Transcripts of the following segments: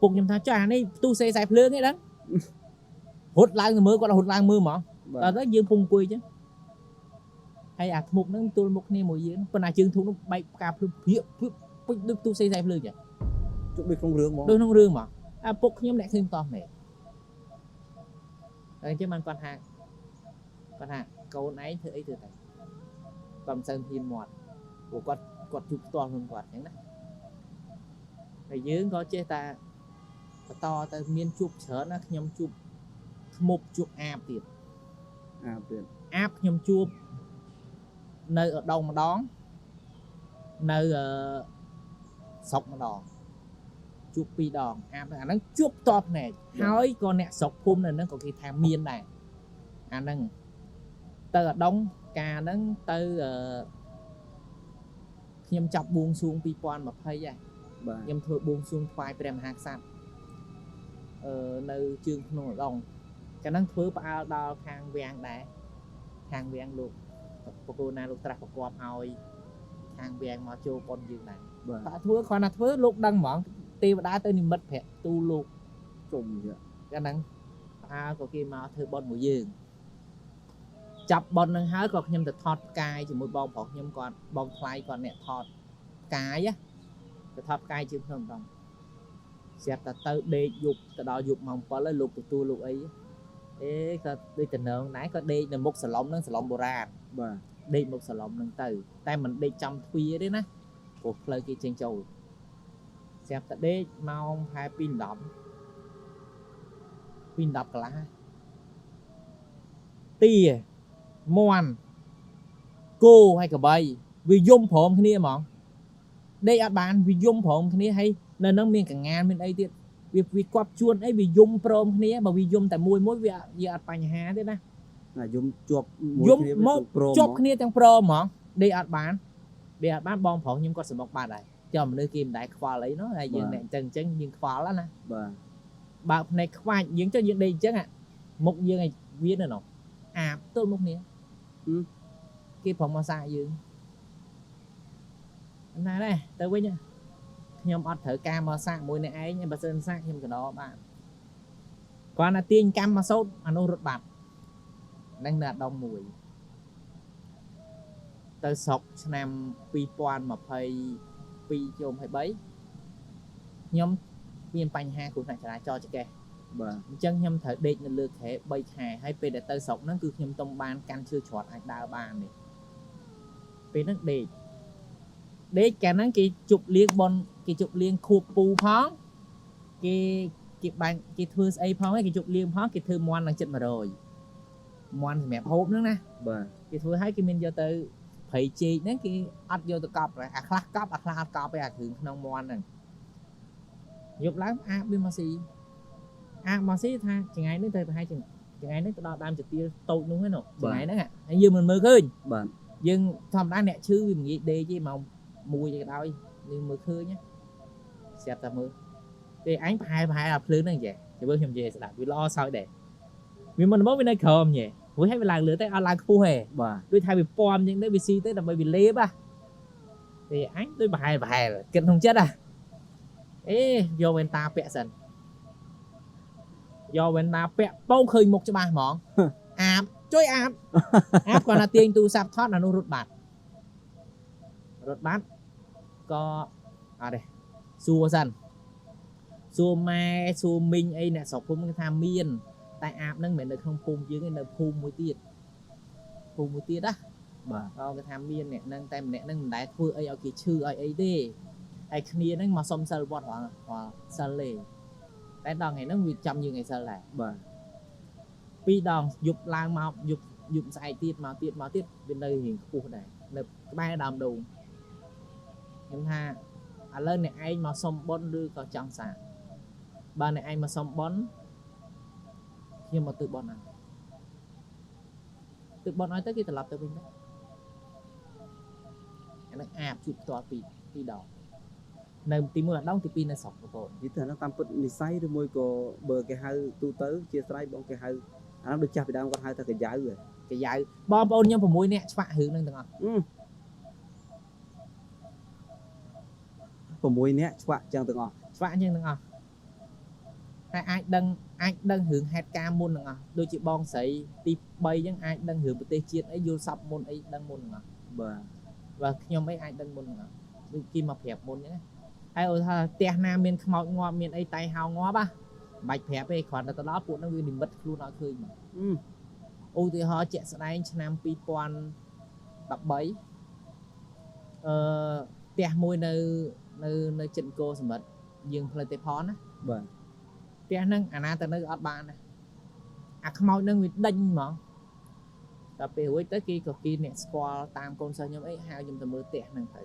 ពុកខ្ញុំថាចានេះទូសេខ្សែភ្លើងឯហ្នឹងរត់ឡើងទៅមើលគាត់រត់ឡើងមើលហ្មងដល់ទៅយើងពុំអង្គុយចឹងហើយអាធ្មប់ហ្នឹងទល់មុខគ្នាមួយយើងប៉ុន្តែជើងធុកនោះបែកផ្កាភ្លើងភៀកពេញដូចទូសេខ្សែភ្លើងចឹងជុកដូចក្នុងរឿងហ្មងដូចក្នុងរឿងហ្មងអាពុកខ្ញុំអ្នកឃើញតោះមែនតែចឹងបានគាត់ថាកូនឯងធ្វើអីធ្វើតែគាត់មិនសូវហ៊ានមាត់ព្រោះគាត់ជួបផ្ទាល់ខ្លួនគាត់ចឹងណាហើយយើងក៏ចេះតែបន្តទៅមានជួបច្រើនណាខ្ញុំជួបធ្មប់ជួបអាបទៀតអាបខ្ញុំជួបនៅឧដុង្គម្ដងនៅស្រុកម្ដងជួប2ដងអាបអាហ្នឹងជួបតបភ្នែកហើយក៏អ្នកស្រុកភូមិនៅហ្នឹងក៏គេថាមានដែរអាហ្នឹងទៅឧដុង្គការហ្នឹងទៅខ្ញុំចាប់បួងសួង2020ហើយខ្ញុំធ្វើបួងសួងថ្វាយព្រះមហាក្សត្រនៅជើងភ្នំឧដុង្គកាលហ្នឹងធ្វើផ្អើលដល់ខាងវាំងដែរខាងវាំងលោកបកគោណាលោកត្រាស់ប្រកបឲ្យខាងវាំងមកចូលប៉ុនយើងដែរបាទធ្វើគ្រាន់តែធ្វើលោកដឹងហ្មងទេវតាទៅនិមិត្តភ័ក្រទូលោកជុំចឹងកាលហ្នឹងផ្អើលក៏គេមកធ្វើប៉ុនមួយយើងចាប់ប៉ុនហ្នឹងហើយក៏ខ្ញុំទៅថតផ្កាយជាមួយបងប្រុសខ្ញុំគាត់បងថ្លៃគាត់អ្នកថតផ្កាយទៅថតផ្កាយជើងភ្នំដងស្រាប់តែទៅដេកយប់ទៅដល់យប់ម៉ោង7ហើយលោកទទួលលោកអីគាត់ដូចតំណងដែរគាត់ដេកនៅមុខសាឡុំហ្នឹងសាឡុំបុរាណបាទដេកមុខសាឡុំហ្នឹងទៅតែមិនដេកចំទ្វារទេណាព្រោះផ្លូវគេចេញចូលស្រាប់តែដេកម៉ោងប្រហែល2:10កន្លះទាមាន់គោហើយកបីវាយំព្រមគ្នាហ្មងដេកអត់បានវាយំព្រមគ្នាហើយនៅហ្នឹងមានកងានមានអីទៀតវាគប់ជួនអីវាយំព្រមគ្នាបើវាយំតែមួយវាអត់បញ្ហាទេណាយំជាប់មួយគ្នាមកជាប់គ្នាទាំងព្រមហ្មងដេកអត់បានបងប្រុសខ្ញុំគាត់សម្បុកបាត់ហើយចាំមនុស្សគេមិនដែរខ្វល់អីនោះហើយយើងអ្នកអញ្ចឹងយើងខ្វល់ណាបាទបើភ្នែកខ្វាច់យើងចុះយើងដេកអញ្ចឹងមុខយើងឲ្យវានៅនោះអាបទល់មុខគ្នាគេប្រមសាយើងណាស់ដែរទៅវិញខ្ញុំអត់ត្រូវការមកសាកមួយអ្នកឯងបើសិនសាកខ្ញុំកដោបានគាត់ណាទាញកម្មមកសោតអានោះរត់បាត់នឹងនៅដងមួយទៅស្រុកឆ្នាំ2022ចូល23ខ្ញុំមានបញ្ហាគ្រោះថ្នាក់ចរាចរណ៍ចកេះបាទអញ្ចឹងខ្ញុំត្រូវដេកនៅលើខែ3ខែហើយពេលដែលទៅស្រុកហ្នឹងគឺខ្ញុំទំបានកាន់ឈើច្រត់អាចដើរបាននេះពេលហ្នឹងដេកកាលហ្នឹងគេជប់លៀងបនគេជប់លៀងខួបពូផងគេបាញ់គេធ្វើស្អីផងគេជប់លៀងផងគេធ្វើមន់ឡើងចិត្ត100មន់សម្រាប់ហូបហ្នឹងណាបាទគេធ្វើឲ្យគេមានយកទៅព្រៃចេកហ្នឹងគេអត់យកទៅកប់អាខ្លះកប់អាខ្លះអត់កប់ទេអាគ្រឿងក្នុងមន់ហ្នឹងយប់ឡើងអាបវាមកស៊ីថាចង្អែនេះទៅប្រហែលចង្អែនេះទៅដល់ដើមចទាលតូចនោះហ្នឹងចង្អែហ្នឹងហើយយើងមិនមើលឃើញបាទយើងធម្មតាអ្នកឈឺវាមិនងាយដេកទេម៉ោង1ក៏ដោយយើងមើលឃើញស្រាប់តែមើលទេអញប្រហែលអាភ្លើងហ្នឹងចេះមើលខ្ញុំនិយាយស្ដាប់វាល្អសោយដែរវាមិនមកវានៅក្រោមញ៉េព្រោះឲ្យវាឡើងលើតែអត់ឡើងខ្ពស់ទេបាទដូចថាវាពំអញ្ចឹងទៅវាស៊ីទៅដើម្បីវាលេបទេអញដូចប្រហែលគិតក្នុងចិត្តយកវ៉ែនតាពាក់សិនយកវ៉ែនតាពាក់ពោឃើញមុខច្បាស់ហ្មងអាបជួយអាបគាត់ណាទាញទូរស័ព្ទថតអានោះរត់បាត់ក៏អត់ទេសួរសិនសួរម៉ែសួរមីងអីអ្នកស្រុកភូមិគេថាមានតែអាបហ្នឹងមិនមែននៅក្នុងភូមិយើងទេនៅភូមិមួយទៀតណាបាទគេថាមានអ្នកហ្នឹងតែម្នាក់ហ្នឹងមិនដែលធ្វើអីឲ្យគេឈឺឲ្យអីទេហើយគ្នាហ្នឹងមកសុំសិលវត្តសិលទេតែដល់ថ្ងៃហ្នឹងវាចាំយើងឲ្យសិលដែរបាទ2ដងយប់ឡើងមកយប់ស្អែកទៀតមកទៀតវានៅរៀងខ្ពស់ដែរនៅក្បែរដើមដូងខ្ញុំថាឥឡូវអ្នកឯងមកសុំបុណ្យឬក៏ចង់សាកបើអ្នកឯងមកសុំបុណ្យខ្ញុំមកទឹកបុណ្យឲ្យទៅគេត្រឡប់ទៅវិញដែរអានឹងអាបជួបផ្ទាល់ពីរដងនៅទី1ដងទី2នៅស្រុកបងប្អូននិយាយទៅអានោះតាមពិតនិស័យឬមួយក៏បើគេហៅទូទៅជាស្រ័យបងគេហៅអានោះដូចចាស់ពីដើមគាត់ហៅថាកាយៅបងប្អូនខ្ញុំ6នាក់ឆ្វាក់រឿងហ្នឹងទាំងអស់6នាក់ឆ្វាក់ចឹងទាំងអស់ ហើយអាចដឹងរឿងហេតុការណ៍មុនហ្នឹងអស់ដូចជាបងស្រីទី3អញ្ចឹងអាចដឹងរឿងប្រទេសជាតិអីយល់សពមុនអីដឹងមុនហ្នឹងអស់ បាទ បើខ្ញុំអីអាចដឹងមុនហ្នឹងអស់ដូចគេមកប្រាប់មុនអញ្ចឹងហើយឧទាហរណ៍ផ្ទះណាមានខ្មោចងាប់មានអីតៃហោងាប់ហ៎បាច់ប្រាប់ទេគ្រាន់តែទៅដល់ពួកហ្នឹងវានិមិត្តខ្លួនឲ្យឃើញមកឧទាហរណ៍ជាក់ស្ដែងឆ្នាំ2013ផ្ទះមួយនៅចិត្តអង្គរសមុទ្រយើងផ្លូវទេផនណា បាទ ផ្ទះហ្នឹងអាណាទៅនៅអត់បានណាអាខ្មោចហ្នឹងវាដេញហ្មងដល់ពេលរួចទៅគេក៏គេអ្នកស្គាល់តាមកូនសិស្សខ្ញុំអីហៅខ្ញុំទៅមើលផ្ទះហ្នឹងទៅ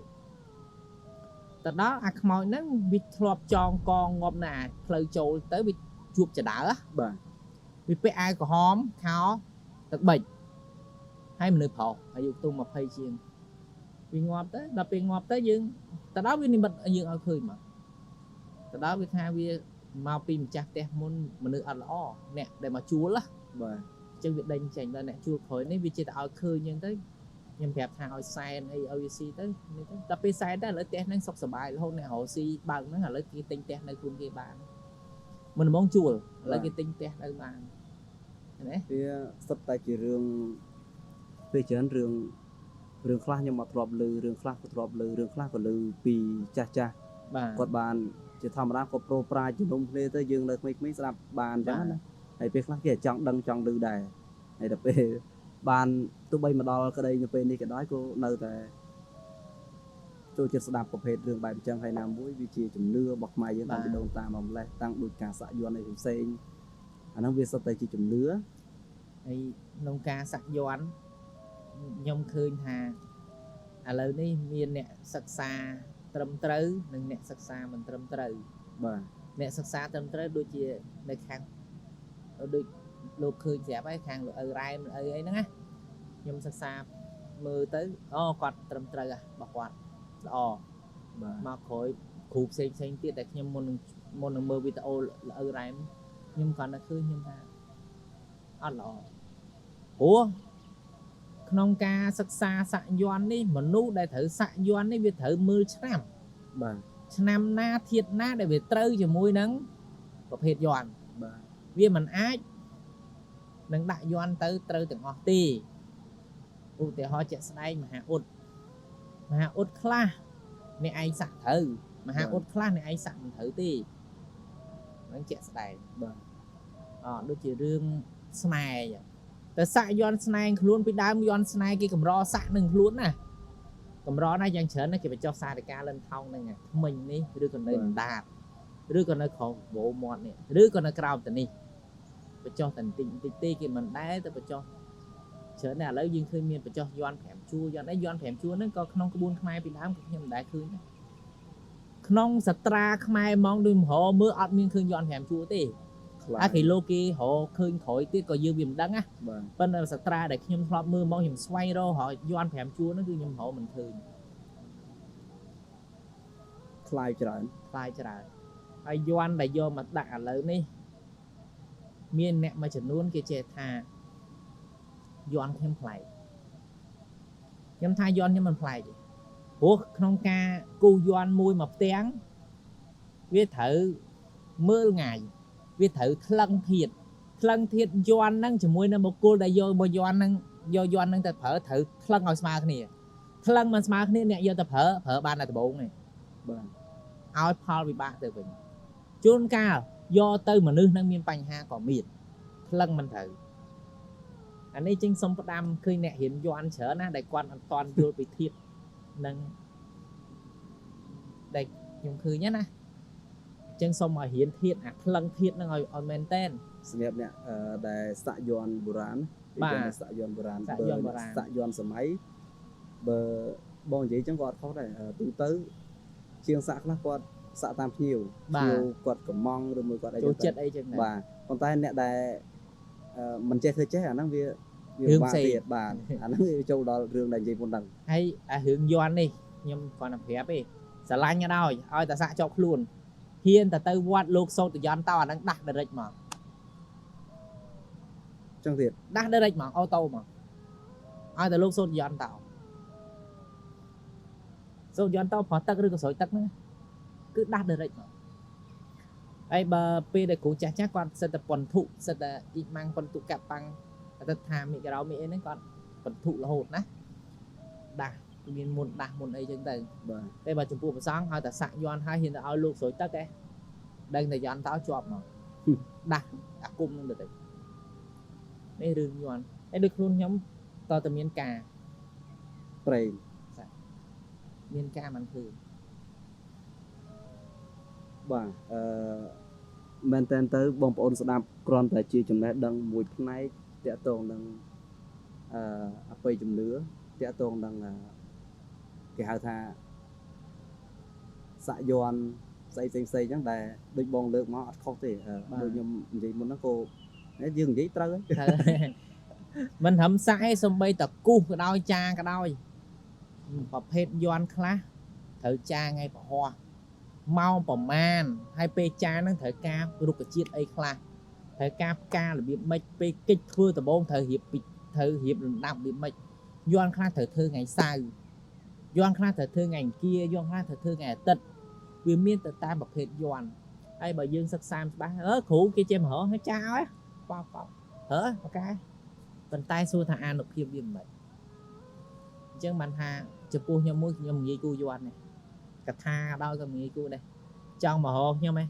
ដល់អាខ្មោចហ្នឹងវាធ្លាប់ចងកងងាប់ណាផ្លូវចូលទៅវាជួបចដៅ បាទ វាពាក់អាវក្រហមខោទឹកបិចហើយមនុស្សប្រុសអាយុខ្ទង់20ជាងវាងាប់ទៅដល់ពេលងាប់ទៅយើងទៅដល់វានិមិត្តយើងឲ្យឃើញមកទៅដល់វាថាវាមកពីម្ចាស់ផ្ទះមុនមនុស្សអត់ល្អអ្នកដែលមកជួល បាទ អញ្ចឹងវាដេញចេញដល់អ្នកជួលក្រោយនេះវាចេះតែឲ្យឃើញអញ្ចឹងទៅខ្ញុំប្រាប់ថាឲ្យសែនអីឲ្យវាស៊ីទៅនេះទៅដល់ពេលសែនទៅឥឡូវផ្ទះហ្នឹងសុខសប្បាយរហូតអ្នករកស៊ីបើកហ្នឹងឥឡូវគេទិញផ្ទះនៅខ្លួនគេបានមុនដំបូងជួលឥឡូវគេទិញផ្ទះនៅបានណា វាសិតតែជារឿងពេលច្រើនរឿងខ្លះខ្ញុំអត់ធ្លាប់ឮរឿងខ្លះក៏ធ្លាប់ឮរឿងខ្លះក៏ឮពីចាស់ បាទ គាត់បានជាធម្មតាគាត់ប្រូប្រាជ្ញជំនុំគ្នាទៅយើងនៅក្មេងៗស្ដាប់បានអញ្ចឹងណាហើយពេលខ្លះគេចង់ដឹងចង់ឮដែរហើយដល់ពេលបានទោះបីមកដល់ក្តីនៅពេលនេះក៏ដោយក៏នៅតែចូលចិត្តស្ដាប់ប្រភេទរឿងបែបអញ្ចឹងហើយណាមួយវាជាជំនឿរបស់ខ្មែរយើងតាំងពីដូនតាមកម្លេះតាំងដូចការសាក់យ័ន្តអីផ្សេងអាហ្នឹងវាសុទ្ធតែជាជំនឿ ហើយក្នុងការសាក់យ័ន្តខ្ញុំឃើញថាឥឡូវនេះមានអ្នកសិក្សាត្រឹមត្រូវនិងអ្នកសិក្សាមិនត្រឹមត្រូវ បាទ អ្នកសិក្សាត្រឹមត្រូវដូចជានៅខាងដូចលោកឃើញស្រាប់ហើយខាងលោកឪរ៉ែមអីហ្នឹងណាខ្ញុំសិក្សាមើលទៅអូគាត់ត្រឹមត្រូវរបស់គាត់ល្អ បាទ មកក្រោយគ្រូផ្សេងទៀតតែខ្ញុំមុននឹងមើលវីដេអូលោកឪរ៉ែមខ្ញុំគាត់នៅឃើញខ្ញុំថាអត់ល្អព្រោះក្នុងការសិក្សាសាក់យ័ន្តនេះមនុស្សដែលត្រូវសាក់យ័ន្តនេះវាត្រូវមើលឆ្នាំ បាទ ឆ្នាំណាធាតុណាដែលវាត្រូវជាមួយនឹងប្រភេទយ័ន្ត បាទ វាមិនអាចនឹងដាក់យ័ន្តទៅត្រូវទាំងអស់ទេឧទាហរណ៍ជាក់ស្ដែងមហាឧត្តខ្លះអ្នកឯងសាក់ត្រូវមហាឧត្តខ្លះអ្នកឯងសាក់មិនត្រូវទេហ្នឹងជាក់ស្ដែង បាទ ដូចជារឿងស្នេហ៍តែសាក់យ័ន្តស្នេហ៍ខ្លួនពីដើមយ័ន្តស្នេហ៍គេកម្រសាក់នឹងខ្លួនណាកម្រណាស់យ៉ាងច្រើនណាស់គេបញ្ចុះសារការលិនថោងហ្នឹងថ្មិញនេះឬក៏នៅបណ្ដាតឬក៏នៅក្រោមវោមាត់នេះឬក៏នៅក្រោមទៅនេះបញ្ចុះតែបន្តិចទេគេមិនដែរទៅបញ្ចុះច្រើនណាស់ឥឡូវយើងឃើញមានបញ្ចុះយ័ន្ត5ជួរយ័ន្ត5ជួរហ្នឹងក៏ក្នុងក្បួនខ្មែរពីដើមក៏ខ្ញុំមិនដែរឃើញដែរក្នុងសត្រាខ្មែរហ្មងដូចមហោមើលអត់មានឃើញយ័ន្ត5ជួរទេ ខ្លាំង អាគេលោកគេរកឃើញក្រោយទៀតក៏យើងវាមិនដឹងណា បាទ ប៉ុន្តែសត្រាដែលខ្ញុំធ្លាប់មើលមកខ្ញុំស្វែងរកយ័ន្ត5ជួរហ្នឹងគឺខ្ញុំរកមិនឃើញ ខ្លាយច្រើន ខ្លាយច្រើនហើយយ័ន្តដែលយកមកដាក់ឥឡូវនេះមានអ្នកមួយចំនួនគេចេះថាយ័ន្តខ្ញុំប្លែកខ្ញុំថាយ័ន្តខ្ញុំមិនប្លែកទេព្រោះក្នុងការគូសយ័ន្តមួយមកផ្ទាំងវាត្រូវមើលងាយវាត្រូវថ្លឹងធាតុយ័ន្តហ្នឹងជាមួយនឹងបុគ្គលដែលយកមកយ័ន្តហ្នឹងទៅប្រើត្រូវថ្លឹងឲ្យស្មើគ្នាថ្លឹងមិនស្មើគ្នាអ្នកយកទៅប្រើបានតែដំបូងទេ បាទ ឲ្យផលវិបាកទៅវិញជួនកាលយកទៅមនុស្សនឹងមានបញ្ហាក៏មានថ្លឹងមិនត្រូវអានេះចេញសុំផ្ដាំឃើញអ្នករៀនយ័ន្តច្រើនណាស់ដែលគាត់អត់ទាន់យល់ពីធាតុនឹងដែលខ្ញុំឃើញណាចឹងសុំឲ្យរៀនធាតុអាថ្លឹងធាតុនឹងឲ្យមែនតែន សម្រាប់អ្នកដែលសាក់យ័ន្តបុរាណ បាទ សាក់យ័ន្តបុរាណ សាក់យ័ន្តបុរាណ សាក់យ័ន្តសម័យបើបងនិយាយចឹងក៏អត់ខុសដែរទូទៅជាងសាក់ខ្លះគាត់សាក់តាមភ្ញៀវ បាទ គាត់កំងឬមួយគាត់អី ចូលចិត្តអីចឹងដែរ បាទប៉ុន្តែអ្នកដែលមិនចេះធ្វើចេះអាហ្នឹងវា រឿង បា ផ្សេង ទៀតបាទអាហ្នឹងវាចូលដល់រឿងដែលនិយាយមុនហ្នឹង ហើយអារឿងយ័ន្តនេះខ្ញុំគាត់តែប្រាប់ទេស្រឡាញ់ក៏ដោយឲ្យតែសាក់ជាប់ខ្លួនហ៊ានតែទៅវត្តលោកសូត្រយ័ន្តតអាហ្នឹងដាស់ direct មក ចឹងទៀត ដាស់ direct មកអូតូមកឲ្យតែលោកសូត្រយ័ន្តតសូត្រយ័ន្តតប្រោះទឹកឬក៏ស្រោចទឹកហ្នឹងគឺដាស់ direct មក ấy bà pe để cụ cha chắc con sẽ tập quần thụ sẽ là ít mang quần thụ cặp bằng ta tham cái đó mỹ đấy con quần thụ là hột nè đà miền môn đà môn ấy chân từ đây bà chụp bộ sáng hai ta sạc doan hai hiện là ao luộc sôi tất đấy đây là doan táo chọp mà đà cung được đây đường doan đây được luôn nhóm to từ miền cà miền càมันคือ បាទមែនតើទៅបងប្អូនស្ដាប់គ្រាន់តែជាចំណេះដឹងមួយផ្នែកតាក់ទងនឹងអបិយជំនឿតាក់ទងនឹងគេហៅថាសាក់យ័ន្តផ្សេងអញ្ចឹងដែលដូចបងលើកមកអត់ខុសទេដូចខ្ញុំនិយាយមុនហ្នឹងក៏យើងនិយាយត្រូវមិនហឹមសាក់ឯងសំបីតគូសក៏ដោយចាក៏ដោយប្រភេទយ័ន្តខ្លះត្រូវចាថ្ងៃពហុម៉ោងប្រមាណហើយពេលចាហ្នឹងត្រូវការរុក្ខជាតិអីខ្លះត្រូវការផ្ការបៀបម៉េចពេលកិច្ចធ្វើដំបូងត្រូវរៀបលំដាប់របៀបម៉េចយ័ន្តខ្លះត្រូវធ្វើថ្ងៃសៅរ៍យ័ន្តខ្លះត្រូវធ្វើថ្ងៃអង្គារយ័ន្តខ្លះត្រូវធ្វើថ្ងៃអាទិត្យវាមានទៅតាមប្រភេទយ័ន្តហើយបើយើងសិក្សាច្បាស់គ្រូគេចេះមករហចាឲ្យប៉ប៉អូខេប៉ុន្តែសួរថាអានុភាពវាមិនអញ្ចឹងបានថាចំពោះខ្ញុំមួយខ្ញុំនិយាយគូយ័ន្តនេះកថាដល់ក៏ងាយគូដែរចង់មករកខ្ញុំឯង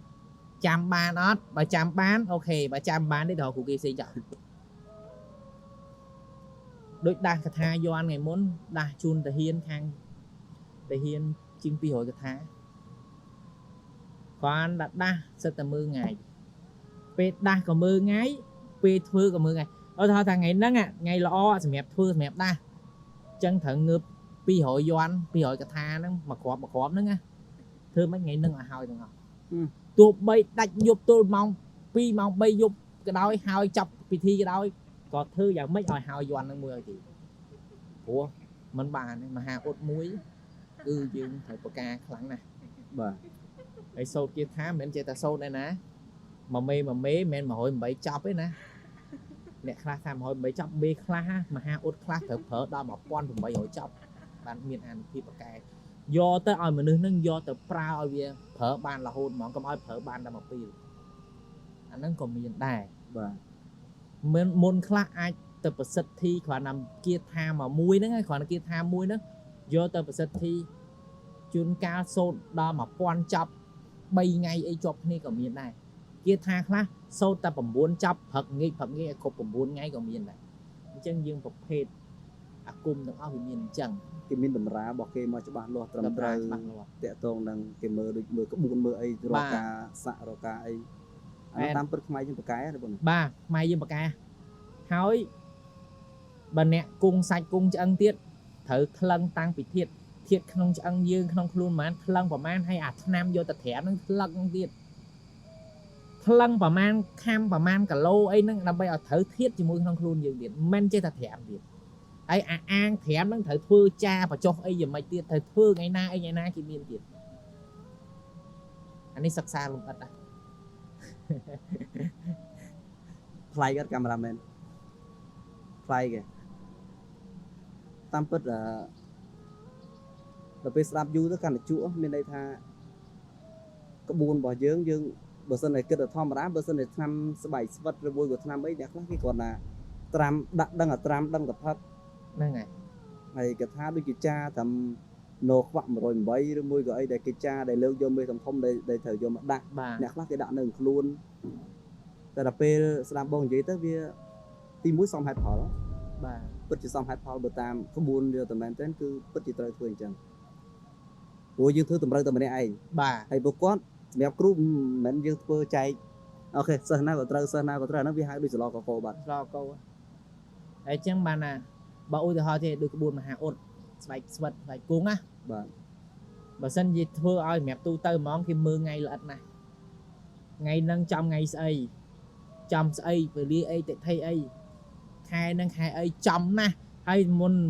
ចាំបានអត់បើចាំបានអូខេបើចាំបានទេដល់គ្រូគេផ្សេងចោលដូចដាស់កថាយ័ន្តថ្ងៃមុនដាស់ជូនតាហ៊ានខាងតាហ៊ានជាង200កថាគាត់ដាស់សិតតែមើលថ្ងៃពេលដាស់ក៏មើលថ្ងៃពេលធ្វើក៏មើលថ្ងៃអត់ថាថ្ងៃហ្នឹងថ្ងៃល្អសម្រាប់ធ្វើសម្រាប់ដាស់អញ្ចឹងត្រូវងើប200យ័ន្ត200កថាហ្នឹងមកគ្រាប់ហ្នឹងណាធ្វើមិនថ្ងៃហ្នឹងឲ្យហើយទាំងអស់ទោះបីដាច់យប់ទល់ម៉ោង2ម៉ោង3យប់ក៏ដោយហើយចាប់ពិធីក៏ដោយក៏ធ្វើយ៉ាងម៉េចឲ្យហើយយ័ន្តហ្នឹងមួយឲ្យទីព្រោះมันបានមហាអ៊ុតមួយគឺយើងត្រូវប្រកាខ្លាំងណាស់បាទហើយសូត្រគាថាមិនមែនចេះតែសូត្រឯណាមួយមេមិនមែន108ចប់ទេណាអ្នកខ្លះថា108ចប់មេខ្លះមហាអ៊ុតខ្លះត្រូវប្រើដល់1800ចប់បានមានអានុភាពប្រកែយកទៅឲ្យមនុស្សនឹងយកទៅប្រើឲ្យវាប្រើបានរហូតហ្មងកុំឲ្យប្រើបានតែមកពីរអាហ្នឹងក៏មានដែរបាទមានមុនខ្លះអាចទៅប្រសិទ្ធិគ្រាន់តែគាថាមួយហ្នឹងហើយគ្រាន់តែគាថាមួយហ្នឹងយកទៅប្រសិទ្ធិជួនកាលសូត្រដល់1000ចប់3ថ្ងៃអីជាប់គ្នាក៏មានដែរគាថាខ្លះសូត្រតែ9ចប់ព្រឹកងាយឲ្យគ្រប់9ថ្ងៃក៏មានដែរអញ្ចឹងយើងប្រភេទអាគមទាំងអស់វាមានអញ្ចឹងគេមានតម្រារបស់គេមកច្បាស់លាស់ត្រឹមត្រូវតាក់ទងនឹងគេមើលដូចមើលក្បួនមើលអីរកការសាក់រកការអីអាតាមពិតខ្មែរយើងបកកែទេបងបាទខ្មែរយើងបកកែហើយបើអ្នកគង់សាច់គង់ឆ្អឹងទៀតត្រូវថ្លឹងតាំងពីធាតុក្នុងឆ្អឹងយើងក្នុងខ្លួនប្រហែលថ្លឹងប្រហែលហើយអាឆ្នាំយកទៅត្រាំនឹងថ្លឹងទៀតថ្លឹងប្រហែលខាំប្រហែលគីឡូអីហ្នឹងដើម្បីឲ្យត្រូវធាតុជាមួយក្នុងខ្លួនយើងទៀតមិនចេះតែត្រាំទៀតហើយអាងត្រាំហ្នឹងត្រូវធ្វើចាបញ្ចុះអីយ៉ាងម៉េចទៀតត្រូវធ្វើថ្ងៃណាគេមានទៀតអានេះសិក្សាលំអិតដែរផ្លៃកាមេរ៉ាមែនផ្លៃគេតាមពិតដល់ពេលស្ដាប់យូរទៅកាន់តែជក់មានន័យថាក្បួនរបស់យើងបើសិនតែគិតទៅធម្មតាបើសិនតែឆ្នាំស្បែកស្វិតឬមួយក៏ឆ្នាំអីអ្នកខ្លះគេគាត់ថាត្រាំដាក់ដឹងត្រាំដឹងតែផឹកហ្នឹងហើយកថាដូចជាចាត្រឹមណូខ្វាក់108ឬមួយក៏អីដែលគេចាដែលលើកយកមេធំដែលត្រូវយកមកដាក់អ្នកខ្លះគេដាក់នៅខ្លួនតែដល់ពេលស្ដាប់បងនិយាយទៅវាទី1សមហេតុផលបាទពិតជាសមហេតុផលបើតាមក្បួនយកតែមែនទែនគឺពិតជាត្រូវធ្វើអញ្ចឹងព្រោះយើងធ្វើតម្រូវតែម្នាក់ឯងបាទហើយពួកគាត់សម្រាប់គ្រូមិនមែនយើងធ្វើចែកអូខេសិស្សណាក៏ត្រូវហ្នឹងវាហៅដូចសឡកកោបាទសឡកោហើយអញ្ចឹងបានណាបើឧទាហរណ៍ទេដូចក្បួនមហាអ៊ុតស្បែកស្វិតស្បែកគង់ណាបាទបើសិនជាធ្វើឲ្យសម្រាប់ទូទៅហ្មងគេមើលថ្ងៃល្អិតណាស់ថ្ងៃហ្នឹងចំថ្ងៃស្អីចំស្អីពេលលាអីតិថិអីខែហ្នឹងខែអីចំណាស់ហើយ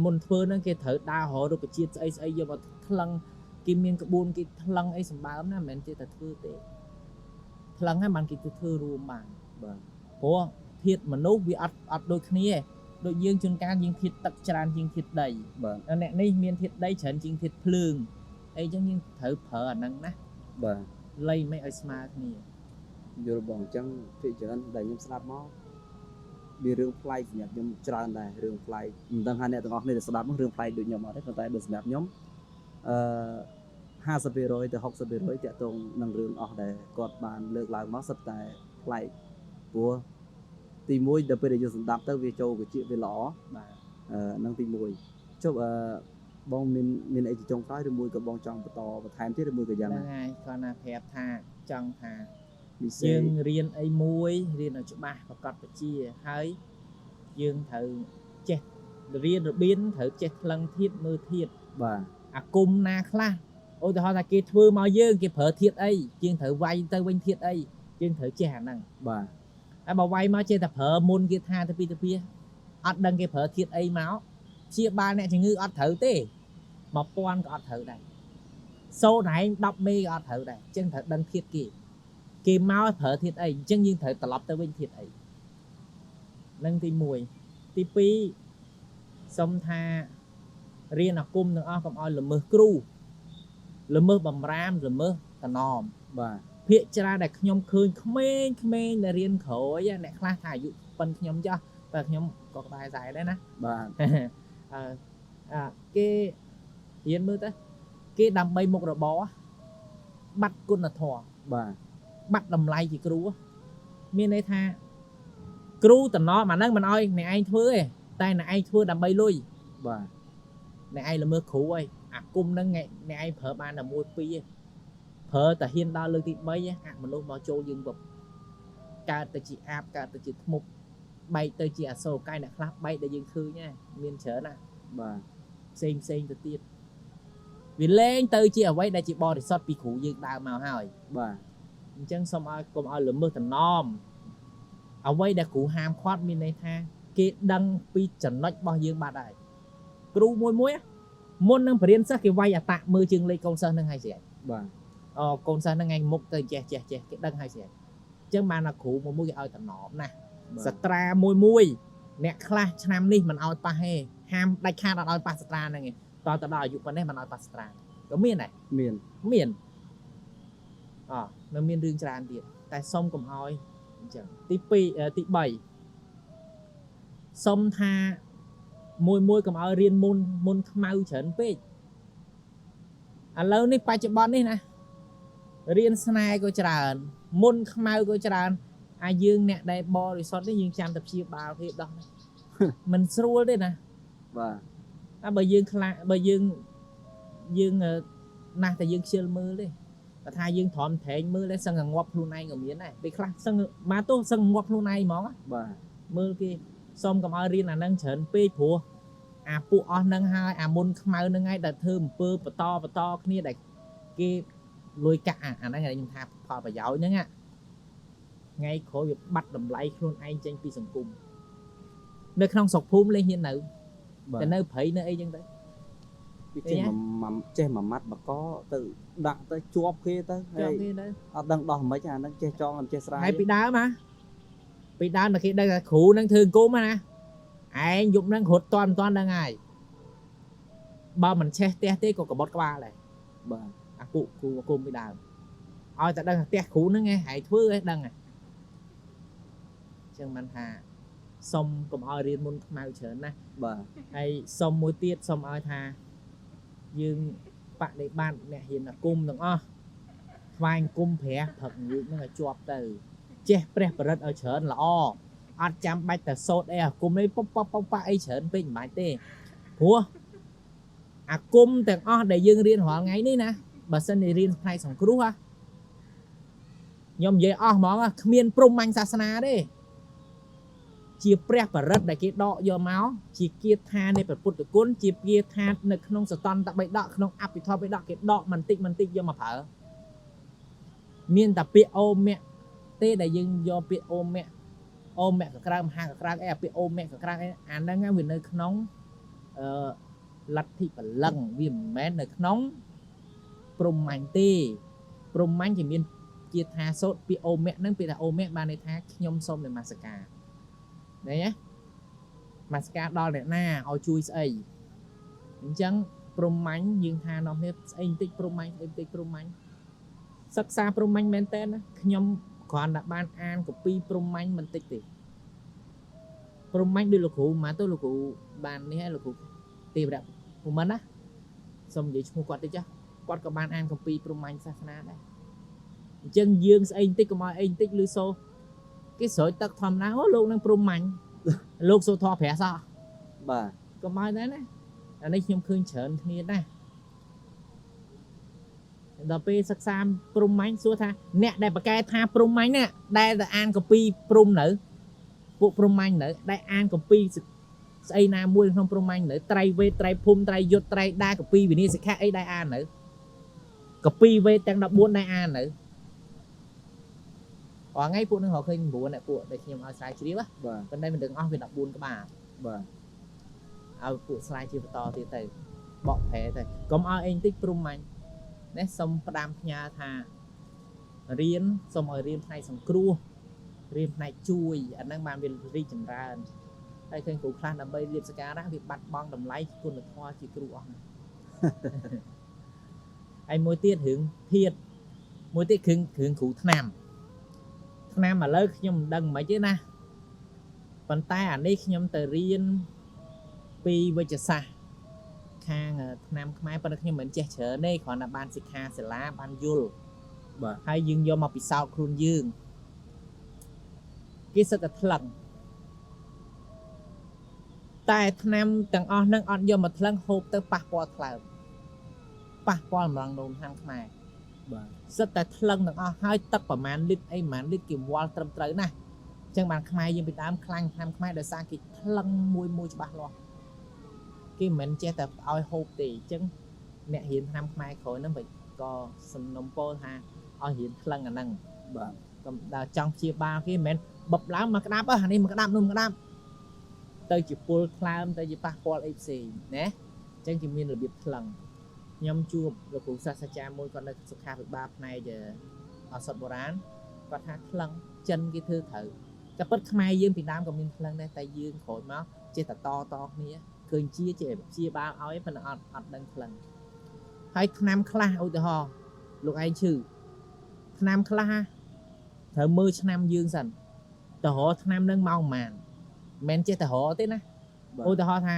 មុនធ្វើហ្នឹងគេត្រូវដើររករុក្ខជាតិស្អីយកមកថ្លឹងគេមានក្បួនគេថ្លឹងអីសម្បើមណាមិនមែនទេតែធ្វើទេថ្លឹងហ្នឹងបានគេធ្វើរួមបានបាទព្រោះធាតុមនុស្សវាអត់ដូចគ្នាដូចយើងជួនកាលយើងធាតុទឹកច្រើនជាងធាតុដីបាទអ្នកនេះមានធាតុដីច្រើនជាងធាតុភ្លើងអីចឹងយើងត្រូវប្រើអាហ្នឹងណាបាទលៃមិនឲ្យស្មើគ្នា យល់បងអញ្ចឹងភាគច្រើនដែលខ្ញុំស្ដាប់មកវារឿងប្លែកសម្រាប់ខ្ញុំច្រើនដែររឿងប្លែកមិនដឹងថាអ្នកទាំងអស់គ្នាដែលស្ដាប់មករឿងប្លែកដូចខ្ញុំអត់ទេប៉ុន្តែបើសម្រាប់ខ្ញុំអឺ50% ទៅ 60% តាក់ទងនឹងរឿងអស់ដែលគាត់បានលើកឡើងមកសិតតែប្លែកព្រោះទី1ដល់ពេលដែលយើងស្ដាប់ទៅវាចូលកជាវាល្អ បាទ នឹងទី1ចុះបងមានអីជាចុងក្រោយឬមួយក៏បងចង់បន្តបន្ថែមទៀតឬមួយក៏យ៉ាង ហ្នឹង ណា ហើយគាត់ណាប្រាប់ថាចង់ថា ពិសេ យើ ស ងរៀនអីមួយរៀនឲ្យច្បាស់ប្រកបវិជ្ជាហើយយើងត្រូវចេះរៀនរបៀនត្រូវចេះថ្លឹងធៀបមើលធៀប បាទ អាគុំណាខ្លះឧទាហរណ៍ថាគេធ្វើមកយើងគេប្រើធៀបអីយើងត្រូវវាយទៅវិញធៀបអីយើងត្រូវចេះអាហ្នឹង បាទ ហើយបើវាយមកចេះតែប្រើមុនគេថាទៅពីអត់ដឹងគេប្រើធៀបអីមកព្យាបាលអ្នកជំងឺអត់ត្រូវទេ1000ក៏អត់ត្រូវដែរសូនឯង10មេក៏អត់ត្រូវដែរអញ្ចឹងត្រូវដឹងធៀបគេមកប្រើធៀបអីអញ្ចឹងយើងត្រូវត្រឡប់ទៅវិញធៀបអីនឹងទី1ទី2សុំថារៀនអាគមទាំងអស់កុំឲ្យល្មើសគ្រូល្មើសបំរាមល្មើសតំណម បាទ ភាកច្រើនដែលខ្ញុំឃើញក្មេងៗដែលរៀនក្រោយអ្នកខ្លះថាអាយុប៉ុនខ្ញុំចាស់តែខ្ញុំក៏ក្បែរស្អែដែរណា បាទ គេរៀនមើលទៅគេដើម្បីមុខរបរបាត់គុណធម៌ បាទ បាត់តម្លៃជាគ្រូមានន័យថាគ្រូតំណអាហ្នឹងមិនអោយអ្នកឯងធ្វើទេតែអ្នកឯងធ្វើដើម្បីលុយ បាទ អ្នកឯងល្មើសគ្រូហើយអាគុំហ្នឹងអ្នកឯងប្រើបានតែ1 2ទេប្រើតែហ៊ានដល់លើកទី3អាមនុស្សមកចូលយើងវឹបកើតទៅជាអាបកើតទៅជាធ្មប់បែកទៅជាអសូរកាយអ្នកខ្លះបែកដែលយើងឃើញណាមានច្រើនណា បាទ ផ្សេងទៅទៀតវាលែងទៅជាអ្វីដែលជាបរិសុទ្ធពីគ្រូយើងដើមមកហើយ បាទ អញ្ចឹងសូមឲ្យកុំឲ្យល្មើសតំណមអ្វីដែលគ្រូហាមឃាត់មានន័យថាគេដឹងពីចំណុចរបស់យើងបាត់ហើយគ្រូមួយមុននឹងបរៀនសិស្សគេវាយអតៈមើលជើងលេខកូនសិស្សនឹងហើយស្រាប់ បាទ កូនសិស្សនឹងថ្ងៃមុខទៅចេះគេដឹងហើយស្រាប់អញ្ចឹងបានតែគ្រូមួយគេឲ្យតំណមណាសត្រាមួយអ្នកខ្លះឆ្នាំនេះមិនឲ្យប៉ះទេហាមដាច់ខាតអត់ឲ្យប៉ះសត្រាហ្នឹងទេតទៅដល់អាយុប៉ុណ្ណេះមិនឲ្យប៉ះសត្រាក៏មានដែរ មាន នៅមានរឿងច្រើនទៀតតែសុំកុំឲ្យអញ្ចឹងទី3សុំថាមួយកុំឲ្យរៀនមុនខ្មៅច្រើនពេកឥឡូវនេះបច្ចុប្បន្ននេះណារៀនស្នេហ៍ក៏ច្រើនមុនខ្មៅក៏ច្រើនអាយើងអ្នកដែលបរិសុទ្ធនេះយើងចាំតែព្យាបាលគេដោះមិនស្រួលទេណា បាទ ហើយបើយើងខ្លាចបើយើងណាស់តែយើងខ្ជិលមើលទេបើថាយើងទ្រាំត្រែងមើលទេសឹងតែងាប់ខ្លួនឯងក៏មានដែរពេលខ្លះសឹងមកទោះសឹងងាប់ខ្លួនឯងហ្មង បាទ មើលគេសុំកុំឲ្យរៀនអាហ្នឹងច្រើនពេកព្រោះអាពួកអស់ហ្នឹងហើយអាមុនខ្មៅហ្នឹងហើយដែលធ្វើអំពើបន្តគ្នាដែលគេលួយកាក់អាហ្នឹងខ្ញុំថាផលប្រយោជន៍ហ្នឹងថ្ងៃក្រោយវាបាត់តម្លៃខ្លួនឯងចេញពីសង្គមនៅក្នុងស្រុកភូមិលេងហ៊ាននៅតែនៅព្រៃនៅអីចឹងទៅ វាចេះមួយម៉ាត់បកទៅដាក់ទៅជាប់គេទៅហើយអត់ដឹងដោះមិនអាហ្នឹងចេះចងមិនចេះស្រាយ ហើយពីដើមតែគេដឹងថាគ្រូនឹងធ្វើគុំណាឯងយប់ហ្នឹងរត់តាន់ដឹងហើយបើមិនឆេះផ្ទះទេក៏កបត់ក្បាលដែរ បាទ អាពួកគ្រូគុំពីដើមឲ្យតែដឹងថាផ្ទះគ្រូហ្នឹងឯងហើយធ្វើឯងដឹងហើយអញ្ចឹងមិនថាសុំកុំឲ្យរៀនមុនខ្មៅច្រើនណា បាទ ហើយសុំមួយទៀតសុំឲ្យថាយើងបដិបត្តិអ្នកហ៊ានអាគុំទាំងអស់ស្វែងគុំព្រះព្រឹកងើបហ្នឹងឲ្យជាប់ទៅចេះព្រះបរិត្តឲ្យច្រើនល្អអត់ចាំបាច់តែសូត្រអីអាគុំនេះប៉ុប៉អីច្រើនពេកមិនបាច់ទេព្រោះអាគុំទាំងអស់ដែលយើងរៀនរាល់ថ្ងៃនេះណាបើសិនជារៀនផ្នែកសង្គ្រោះខ្ញុំនិយាយអស់ហ្មងគ្មានព្រហ្មញ្ញសាសនាទេជាព្រះបរិត្តដែលគេដកយកមកជាគាថានៃព្រះពុទ្ធគុណជាគាថានៅក្នុងសតន្តបិដកក្នុងអភិធម្មបិដកគេដកបន្តិចយកមកប្រើមានតែពាក្យអូមៈទេដែលយើងយកពាក្យអូមៈកក្រើមហាកក្រើមអីអាពាក្យអូមៈកក្រើមអីអាហ្នឹងវានៅក្នុងលទ្ធិបលឹងវាមិនមែននៅក្នុងព្រហ្មញ្ញទេព្រហ្មញ្ញគេមានគាថាសូត្រពាក្យអូមៈហ្នឹងពាក្យថាអូមៈបានន័យថាខ្ញុំសូមនមស្ការ đấy nhé mà ska đo lại na ao chui ấy chẳng prom mánh nhưng tha nó hết anh tích prom mánh em tích prom mánh sắc xa prom mánh men tên nhóm គ្រាន់តែបានអានកពីព្រំមាញ់បន្តិចទេព្រំមាញ់ដូចលោកគ្រូមកទៅលោកគ្រូបាននេះហើយលោកគ្រូទេវរៈព្រំមិនណាសុំនិយាយឈ្មោះគាត់តិចចាគាត់ក៏បានអានកពីព្រំមាញ់សាសនាដែរអញ្ចឹងយើងស្អីបន្តិចកុំឲ្យអីបន្តិចឬសូគេស្រោចទឹកធម្មតាអូលោកនឹងព្រំមាញ់លោកសូធរប្រាសោះ បាទ កុំឲ្យដែរណាអានេះខ្ញុំឃើញច្រើនគ្នាដែរដល់ពេលសិក្សាព្រំមាញ់សួរថាអ្នកដែលប្រកែថាព្រំមាញ់ណាដែលទៅអានកពីព្រំនៅពួកព្រំមាញ់នៅដែលអានកពីស្អីណាមួយក្នុងព្រំមាញ់នៅត្រៃវេទត្រៃភូមិត្រៃយុទ្ធត្រៃដាកពីវិន័យសិក្ខាអីដែលអាននៅកពីវេទទាំង14ដែលអាននៅអងថ្ងៃពួកនឹងរកឃើញ9អ្នកពួកដែលខ្ញុំឲ្យស្រាវជ្រាវ បាទ ប៉ុន្តែមិនដឹងអស់វា14ក្បាល បាទ ឲ្យពួកស្រាវជ្រាវបន្តទៀតទៅបកប្រែទៅកុំឲ្យអីបន្តិចព្រំមាញ់នេះសុំផ្ដាំផ្ញើថារៀនសុំឲ្យរៀនផ្នែកសង្គ្រោះរៀនផ្នែកជួយអាហ្នឹងបានវារីកចម្រើនហើយឃើញគ្រូខ្លះដើម្បីរៀបសការៈវាបាត់បង់តម្លៃគុណធម៌ជាគ្រូអស់ណាស់ហើយមួយទៀតរឿងធាតមួយទៀតគ្រឿងគ្រូឆ្នាំឥឡូវខ្ញុំមិនដឹងមិនទេណាប៉ុន្តែអានេះខ្ញុំទៅរៀនពីវិជ្ជសាស្ត្រខាងឆ្នាំខ្មែរប៉ុន្តែខ្ញុំមិនចេះច្រើនទេគ្រាន់តែបានសិក្ខាសាលាបានយល់ បាទ ហើយយើងយកមកពិសោធន៍ខ្លួនយើងគេសិតតែថ្លឹងតែឆ្នាំទាំងអស់ហ្នឹងអត់យកមកថ្លឹងហូបទៅប៉ះពាល់ថ្លើមប៉ះពាល់ម្រងនោមហាងខ្មែរ បាទ សិតតែថ្លឹងទាំងអស់ហើយទឹកប្រមាណលីត្រអីប្រមាណលីត្រគេវាល់ត្រឹមត្រូវណាស់អញ្ចឹងបានខ្មែរយើងពីដើមខ្លាញ់ឆ្នាំខ្មែរដោយសារគេថ្លឹងមួយច្បាស់លាស់គេមិនចេះតែឲ្យហូបទេអញ្ចឹងអ្នករៀនឆ្នាំខ្មែរក្រោយហ្នឹងក៏សំណុំពរថាឲ្យរៀនថ្លឹងអាហ្នឹង បាទ កុំដល់ចង់ព្យាបាលគេមិនមែនបបឡើងមកក្តាប់អានេះមកក្តាប់នោះមកក្តាប់ទៅជាពុលថ្លើមទៅជាប៉ះពាល់អីផ្សេងណាអញ្ចឹងគេមានរបៀបថ្លឹងខ្ញុំជួបលោកគ្រូសាស្ត្រាចារ្យមួយគាត់នៅសុខាភិបាលផ្នែកឱសថបុរាណគាត់ថាថ្លឹងចិនគេធ្វើត្រូវតែពិតខ្មែរយើងពីដើមក៏មានថ្លឹងដែរតែយើងក្រោយមកចេះតែតគ្នាឃើញជាព្យាបាលឲ្យប៉ុន្តែអត់ដឹងថ្លឹងហើយឆ្នាំខ្លះឧទាហរណ៍លោកឯងឈឺឆ្នាំខ្លះត្រូវមើលឆ្នាំយើងសិនតើរកឆ្នាំនឹងមកប៉ុន្មានមិនចេះតែរកទេណាឧទាហរណ៍ថា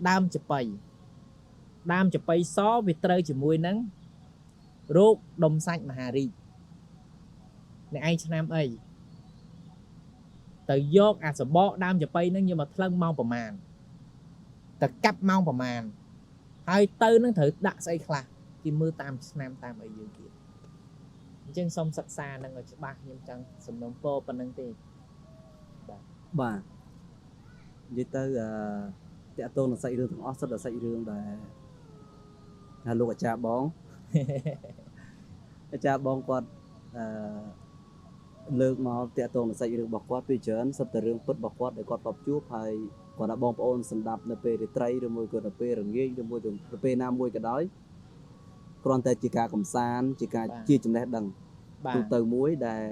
ដើមចបៃសវាត្រូវជាមួយនឹងរោគដុំសាច់មហារីកអ្នកឯងឆ្នាំអីទៅយកអាសបកដើមចបៃនឹងយកមកថ្លឹងមកប្រមាណទៅកាប់មកប្រមាណហើយទៅនឹងត្រូវដាក់ស្អីខ្លះគេមើលតាមឆ្នាំតាមអីយើងទៀតអញ្ចឹងសូមសិក្សានឹងឲ្យច្បាស់ខ្ញុំចង់សំណូមពរប៉ុណ្្នឹងទេ បាទនិយាយទៅតាក់ទងនឹងសាច់រឿងទាំងអស់សិតតែសាច់រឿងដែលថាលោកអាចារ្យបង អាចារ្យបងគាត់លើកមកតាក់ទងនឹងសាច់រឿងរបស់គាត់ពីច្រើនសិតតែរឿងពិតរបស់គាត់ដែលគាត់តបជួបហើយគាត់ថាបងប្អូនសម្ដាប់នៅពេលរាត្រីឬមួយក៏នៅពេលរងាចឬមួយទៅពេលណាមួយក៏ដោយគ្រាន់តែជាការកំសាន្តជាការជាចំណេះដឹងទូទៅមួយដែល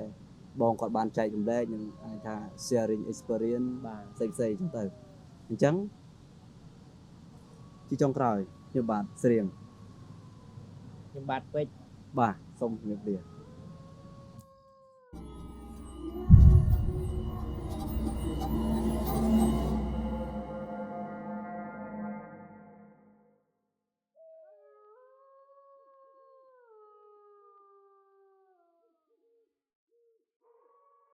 បងគាត់បានចែករំលែកនឹងអាចថា sharing experience ផ្សេងៗចឹងទៅអញ្ចឹងជាចុងក្រោយខ្ញុំបាទស្រៀង ខ្ញុំបាទពេជ្រ បាទសូមជម្រាបលា